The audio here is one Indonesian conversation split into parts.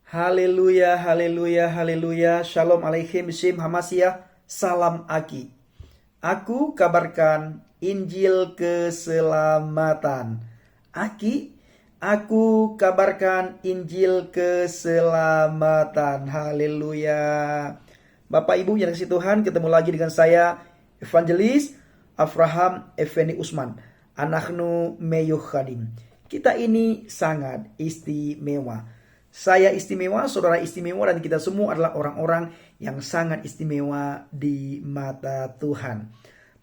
Haleluya, haleluya, haleluya. Shalom alaikum, Shim Hamasyah. Salam Aki. Aku kabarkan Injil keselamatan. Aki, aku kabarkan Injil keselamatan. Haleluya. Bapak Ibu yang kasih Tuhan, ketemu lagi dengan saya, Evangelis Avraham Effendi Usman. Anaknu meyuh khadim. Kita ini sangat istimewa. Saya istimewa, saudara istimewa, dan kita semua adalah orang-orang yang sangat istimewa di mata Tuhan.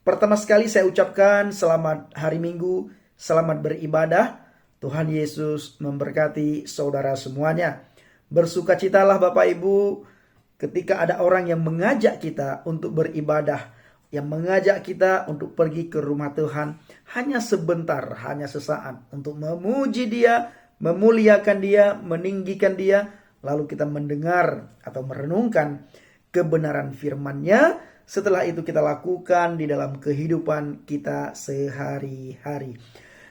Pertama sekali saya ucapkan selamat hari Minggu, selamat beribadah. Tuhan Yesus memberkati saudara semuanya. Bersukacitalah Bapak Ibu ketika ada orang yang mengajak kita untuk beribadah, yang mengajak kita untuk pergi ke rumah Tuhan hanya sebentar, hanya sesaat, untuk memuji Dia, memuliakan Dia, meninggikan Dia, lalu kita mendengar atau merenungkan kebenaran firman-Nya. Setelah itu kita lakukan di dalam kehidupan kita sehari-hari.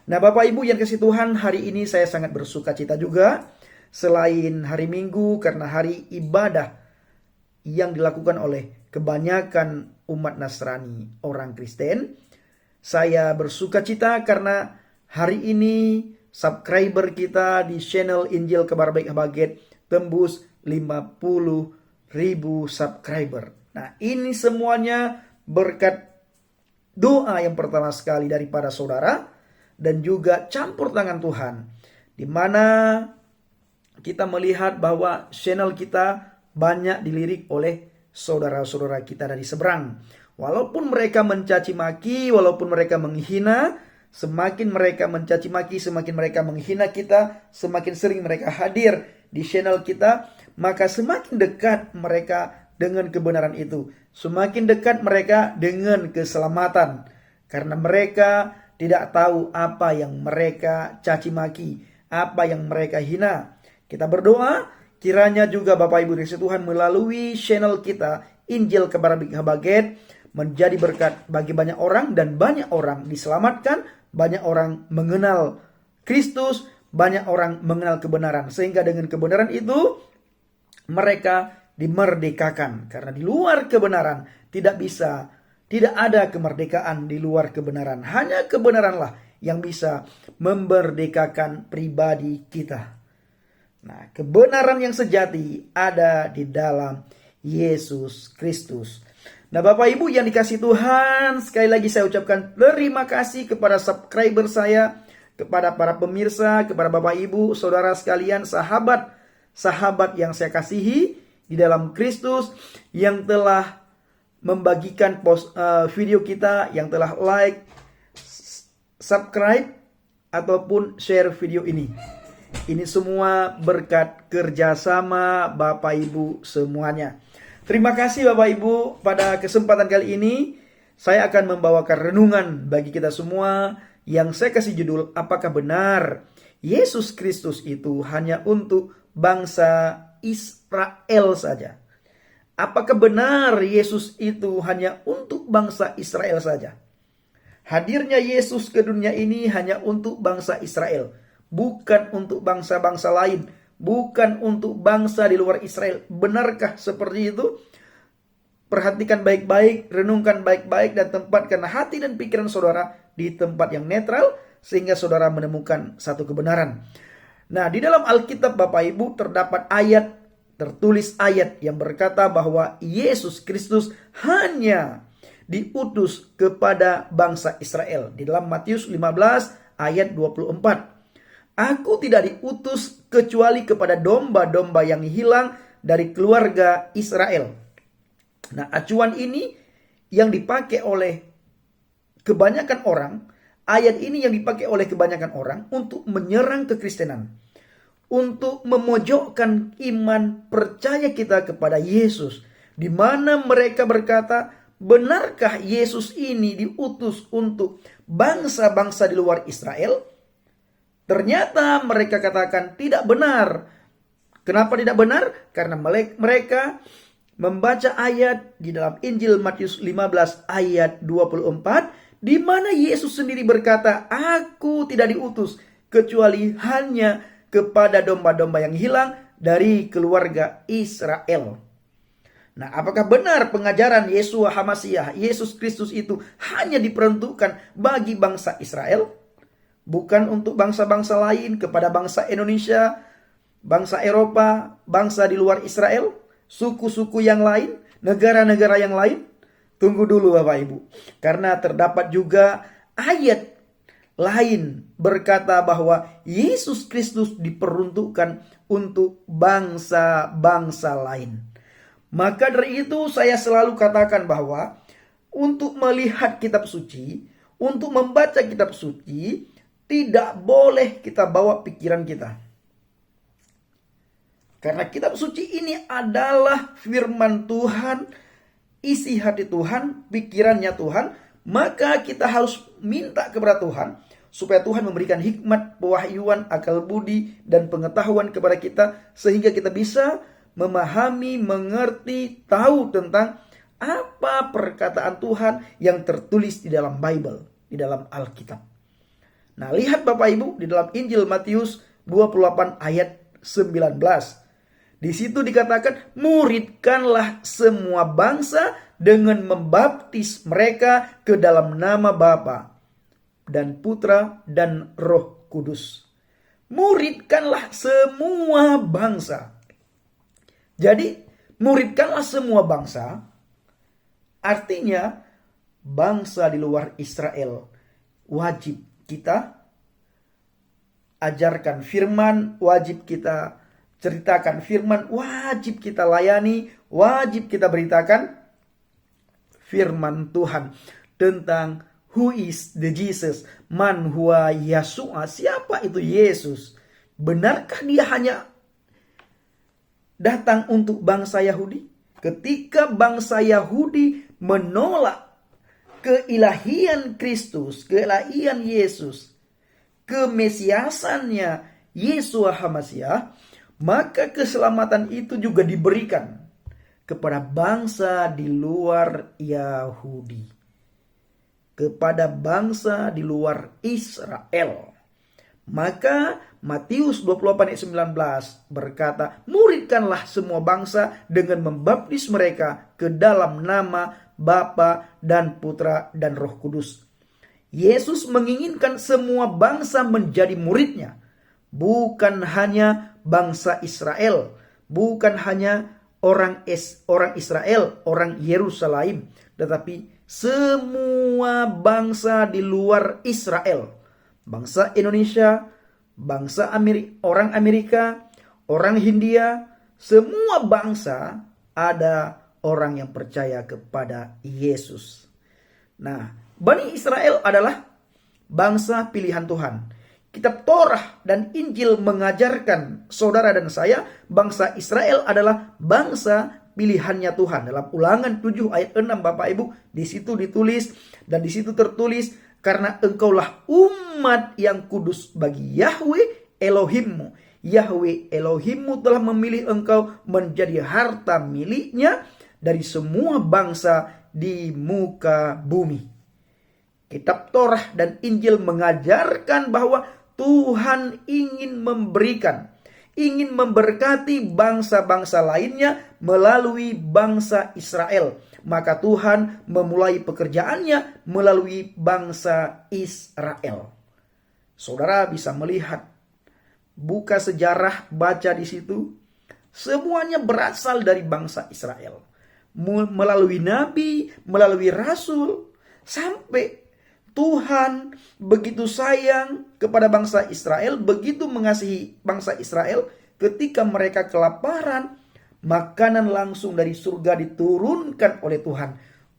Nah Bapak Ibu yang kasih Tuhan, hari ini saya sangat bersuka cita juga. Selain hari Minggu, karena hari ibadah yang dilakukan oleh kebanyakan umat Nasrani, orang Kristen, saya bersuka cita karena hari ini subscriber kita di channel Injil Kabar Baik Habaget tembus 50.000 subscriber. Nah ini semuanya berkat doa yang pertama sekali daripada saudara dan juga campur tangan Tuhan, di mana kita melihat bahwa channel kita banyak dilirik oleh saudara-saudara kita dari seberang. Walaupun mereka mencaci maki, walaupun mereka menghina, semakin mereka mencaci maki, semakin mereka menghina kita, semakin sering mereka hadir di channel kita, maka semakin dekat mereka dengan kebenaran itu. Semakin dekat mereka dengan keselamatan. Karena mereka tidak tahu apa yang mereka caci maki, apa yang mereka hina. Kita berdoa, kiranya juga Bapak Ibu dikasihi Tuhan melalui channel kita, Injil Kabar Baik Habaget, menjadi berkat bagi banyak orang, dan banyak orang diselamatkan, banyak orang mengenal Kristus, banyak orang mengenal kebenaran. Sehingga dengan kebenaran itu mereka dimerdekakan. Karena di luar kebenaran tidak ada kemerdekaan di luar kebenaran. Hanya kebenaranlah yang bisa memberdekakan pribadi kita. Nah, kebenaran yang sejati ada di dalam Yesus Kristus. Nah Bapak Ibu yang dikasih Tuhan, sekali lagi saya ucapkan terima kasih kepada subscriber saya, kepada para pemirsa, kepada Bapak Ibu, saudara sekalian, sahabat yang saya kasihi di dalam Kristus, yang telah membagikan video kita, yang telah like, subscribe, ataupun share video ini. Ini semua berkat kerjasama Bapak Ibu semuanya. Terima kasih Bapak Ibu. Pada kesempatan kali ini saya akan membawakan renungan bagi kita semua yang saya kasih judul, apakah benar Yesus Kristus itu hanya untuk bangsa Israel saja? Apakah benar Yesus itu hanya untuk bangsa Israel saja? Hadirnya Yesus ke dunia ini hanya untuk bangsa Israel, bukan untuk bangsa-bangsa lain, bukan untuk bangsa di luar Israel. Benarkah seperti itu? Perhatikan baik-baik, renungkan baik-baik, dan tempatkan hati dan pikiran saudara di tempat yang netral, sehingga saudara menemukan satu kebenaran. Nah, di dalam Alkitab Bapak Ibu tertulis ayat yang berkata bahwa Yesus Kristus hanya diutus kepada bangsa Israel. Di dalam Matius 15 ayat 24. Aku tidak diutus kecuali kepada domba-domba yang hilang dari keluarga Israel. Nah, acuan ini yang dipakai oleh kebanyakan orang, ayat ini yang dipakai oleh kebanyakan orang untuk menyerang kekristenan, untuk memojokkan iman percaya kita kepada Yesus, di mana mereka berkata, benarkah Yesus ini diutus untuk bangsa-bangsa di luar Israel? Ternyata mereka katakan tidak benar. Kenapa tidak benar? Karena mereka membaca ayat di dalam Injil Matius 15 ayat 24, di mana Yesus sendiri berkata, aku tidak diutus kecuali hanya kepada domba-domba yang hilang dari keluarga Israel. Nah, apakah benar pengajaran Yeshua HaMashiach, Yesus Kristus itu hanya diperuntukkan bagi bangsa Israel? Bukan untuk bangsa-bangsa lain, kepada bangsa Indonesia, bangsa Eropa, bangsa di luar Israel, suku-suku yang lain, negara-negara yang lain? Tunggu dulu Bapak Ibu. Karena terdapat juga ayat lain berkata bahwa Yesus Kristus diperuntukkan untuk bangsa-bangsa lain. Maka dari itu saya selalu katakan bahwa untuk melihat kitab suci, untuk membaca kitab suci, tidak boleh kita bawa pikiran kita. Karena kitab suci ini adalah firman Tuhan, isi hati Tuhan, pikirannya Tuhan. Maka kita harus minta kepada Tuhan supaya Tuhan memberikan hikmat, pewahyuan, akal budi, dan pengetahuan kepada kita, sehingga kita bisa memahami, mengerti, tahu tentang apa perkataan Tuhan yang tertulis di dalam Bible, di dalam Alkitab. Nah, lihat Bapak Ibu di dalam Injil Matius 28 ayat 19. Di situ dikatakan, muridkanlah semua bangsa dengan membaptis mereka ke dalam nama Bapa dan Putra dan Roh Kudus. Muridkanlah semua bangsa. Jadi, muridkanlah semua bangsa, artinya bangsa di luar Israel wajib kita ajarkan firman, wajib kita ceritakan firman, wajib kita layani, wajib kita beritakan firman Tuhan tentang who is the Jesus, man huwa Yeshua, siapa itu Yesus. Benarkah dia hanya datang untuk bangsa Yahudi? Ketika bangsa Yahudi menolak keilahian Kristus, keilahian Yesus, kemesiasannya Yeshua HaMashiach, maka keselamatan itu juga diberikan kepada bangsa di luar Yahudi, kepada bangsa di luar Israel. Maka Matius 28 ayat 19 berkata, muridkanlah semua bangsa dengan membaptis mereka ke dalam nama Bapa dan Putra dan Roh Kudus. Yesus menginginkan semua bangsa menjadi muridnya. Bukan hanya bangsa Israel, bukan hanya orang Israel, orang Yerusalem, tetapi semua bangsa di luar Israel. Bangsa Indonesia, bangsa orang Amerika, orang Hindia, semua bangsa ada orang yang percaya kepada Yesus. Nah, Bani Israel adalah bangsa pilihan Tuhan. Kitab Torah dan Injil mengajarkan saudara dan saya, bangsa Israel adalah bangsa pilihannya Tuhan. Dalam Ulangan 7 ayat 6 Bapak Ibu, di situ ditulis dan di situ tertulis, karena engkaulah umat yang kudus bagi Yahweh Elohimmu. Yahweh Elohimmu telah memilih engkau menjadi harta miliknya dari semua bangsa di muka bumi. Kitab Torah dan Injil mengajarkan bahwa Tuhan ingin memberikan, ingin memberkati bangsa-bangsa lainnya melalui bangsa Israel. Maka Tuhan memulai pekerjaannya melalui bangsa Israel. Saudara bisa melihat, buka sejarah, baca di situ, semuanya berasal dari bangsa Israel. Melalui nabi, melalui rasul, sampai Tuhan begitu sayang kepada bangsa Israel, begitu mengasihi bangsa Israel, ketika mereka kelaparan, makanan langsung dari surga diturunkan oleh Tuhan,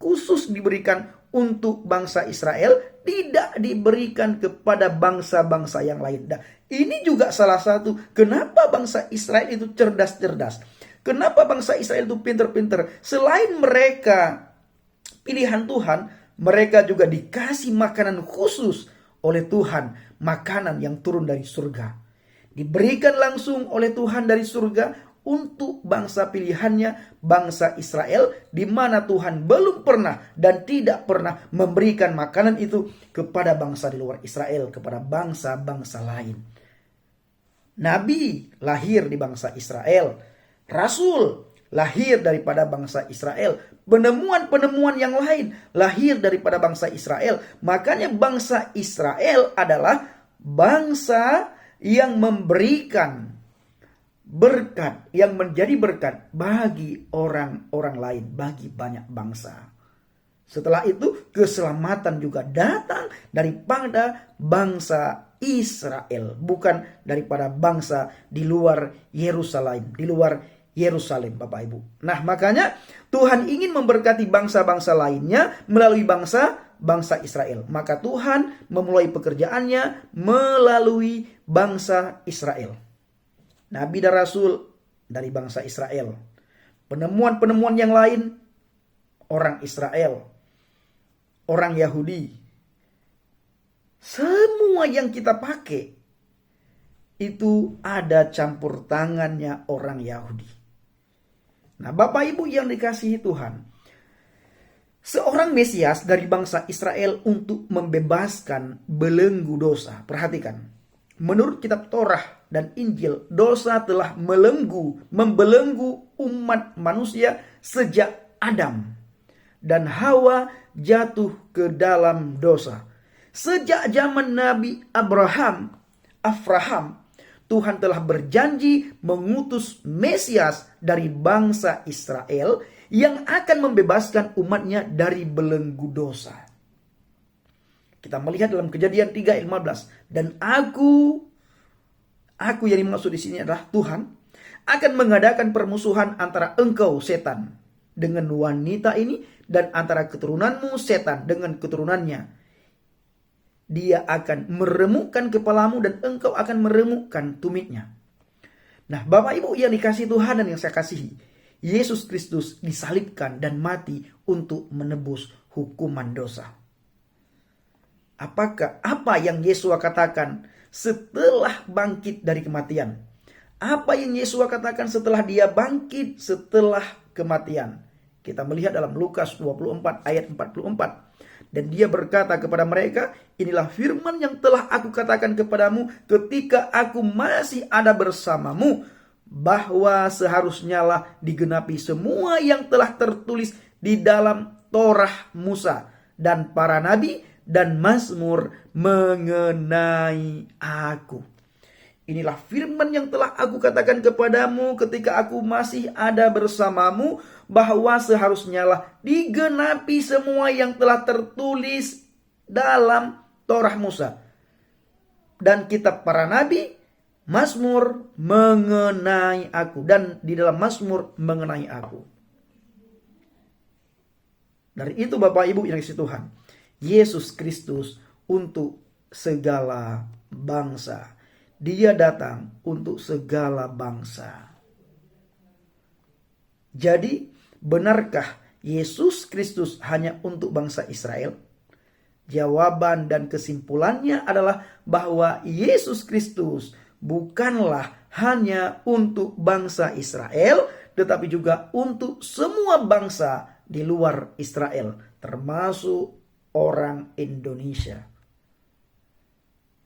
khusus diberikan untuk bangsa Israel, tidak diberikan kepada bangsa-bangsa yang lain. Nah, ini juga salah satu kenapa bangsa Israel itu cerdas-cerdas. Kenapa bangsa Israel itu pinter-pinter. Selain mereka pilihan Tuhan, mereka juga dikasih makanan khusus oleh Tuhan, makanan yang turun dari surga. Diberikan langsung oleh Tuhan dari surga untuk bangsa pilihannya, bangsa Israel, di mana Tuhan belum pernah dan tidak pernah memberikan makanan itu kepada bangsa di luar Israel, kepada bangsa-bangsa lain. Nabi lahir di bangsa Israel. Rasul lahir daripada bangsa Israel. Penemuan-penemuan yang lain lahir daripada bangsa Israel. Makanya bangsa Israel adalah bangsa yang memberikan berkat, yang menjadi berkat bagi orang-orang lain, bagi banyak bangsa. Setelah itu keselamatan juga datang daripada bangsa Israel, bukan daripada bangsa di luar Yerusalem, Bapak Ibu. Nah, makanya Tuhan ingin memberkati bangsa-bangsa lainnya melalui bangsa Israel. Maka Tuhan memulai pekerjaannya melalui bangsa Israel. Nabi dan Rasul dari bangsa Israel. Penemuan-penemuan yang lain orang Israel, orang Yahudi. Semua yang kita pakai itu ada campur tangannya orang Yahudi. Nah, Bapak Ibu yang dikasihi Tuhan, seorang Mesias dari bangsa Israel untuk membebaskan belenggu dosa. Perhatikan, menurut kitab Torah dan Injil, dosa telah membelenggu umat manusia sejak Adam dan Hawa jatuh ke dalam dosa. Sejak zaman Nabi Abraham, Tuhan telah berjanji mengutus Mesias dari bangsa Israel yang akan membebaskan umatnya dari belenggu dosa. Kita melihat dalam Kejadian 3:15, dan aku yang dimaksud di sini adalah Tuhan, akan mengadakan permusuhan antara engkau setan dengan wanita ini dan antara keturunanmu setan dengan keturunannya. Dia akan meremukkan kepalamu dan engkau akan meremukkan tumitnya. Nah, Bapak Ibu yang dikasihi Tuhan dan yang saya kasihi, Yesus Kristus disalibkan dan mati untuk menebus hukuman dosa. Apa yang Yesus katakan setelah bangkit dari kematian? Apa yang Yesus katakan setelah dia bangkit setelah kematian? Kita melihat dalam Lukas 24 ayat 44. Dan dia berkata kepada mereka, inilah firman yang telah aku katakan kepadamu ketika aku masih ada bersamamu, bahwa seharusnya lah digenapi semua yang telah tertulis di dalam Torah Musa dan para nabi dan Mazmur mengenai aku. Inilah firman yang telah aku katakan kepadamu ketika aku masih ada bersamamu, bahwa seharusnya lah digenapi semua yang telah tertulis dalam Torah Musa dan kitab para nabi, Mazmur mengenai aku, dan di dalam Mazmur mengenai aku. Dari itu Bapak Ibu yang dikasihi Tuhan, Yesus Kristus untuk segala bangsa. Dia datang untuk segala bangsa. Jadi, benarkah Yesus Kristus hanya untuk bangsa Israel? Jawaban dan kesimpulannya adalah bahwa Yesus Kristus bukanlah hanya untuk bangsa Israel, tetapi juga untuk semua bangsa di luar Israel, termasuk orang Indonesia.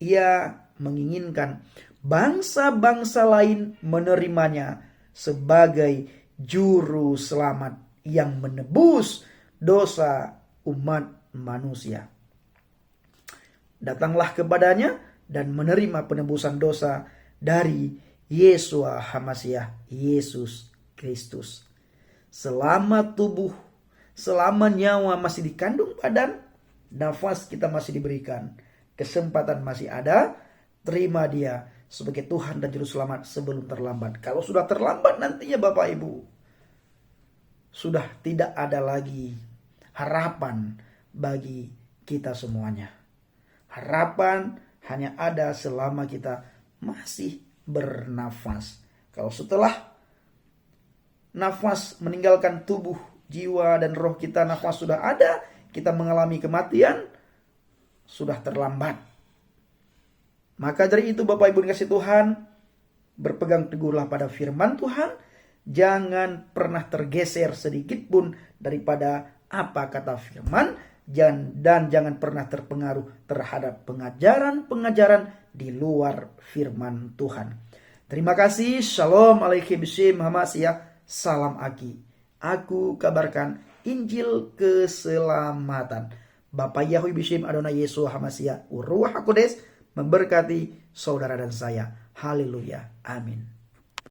Ia menginginkan bangsa-bangsa lain menerimanya sebagai juru selamat yang menebus dosa umat manusia. Datanglah kepadanya dan menerima penebusan dosa dari Yeshua HaMashiach, Yesus Kristus. Selama tubuh, selama nyawa masih dikandung badan, nafas kita masih diberikan, kesempatan masih ada, terima dia sebagai Tuhan dan Juru Selamat sebelum terlambat. Kalau sudah terlambat nantinya Bapak Ibu, sudah tidak ada lagi harapan bagi kita semuanya. Harapan hanya ada selama kita masih bernafas. Kalau setelah nafas meninggalkan tubuh, jiwa dan roh kita, nafas sudah ada, kita mengalami kematian, sudah terlambat. Maka dari itu Bapak Ibu dikasihi Tuhan, berpegang teguhlah pada firman Tuhan, jangan pernah tergeser sedikit pun daripada apa kata firman, dan jangan pernah terpengaruh terhadap pengajaran-pengajaran di luar firman Tuhan. Terima kasih. Shalom alaikum bishim hamasiyah. Salam Aki. Aku kabarkan Injil keselamatan. Bapa Yahui bishim Adonai Yesus hamasiyah. Uruh HaKodes memberkati saudara dan saya. Haleluya. Amin.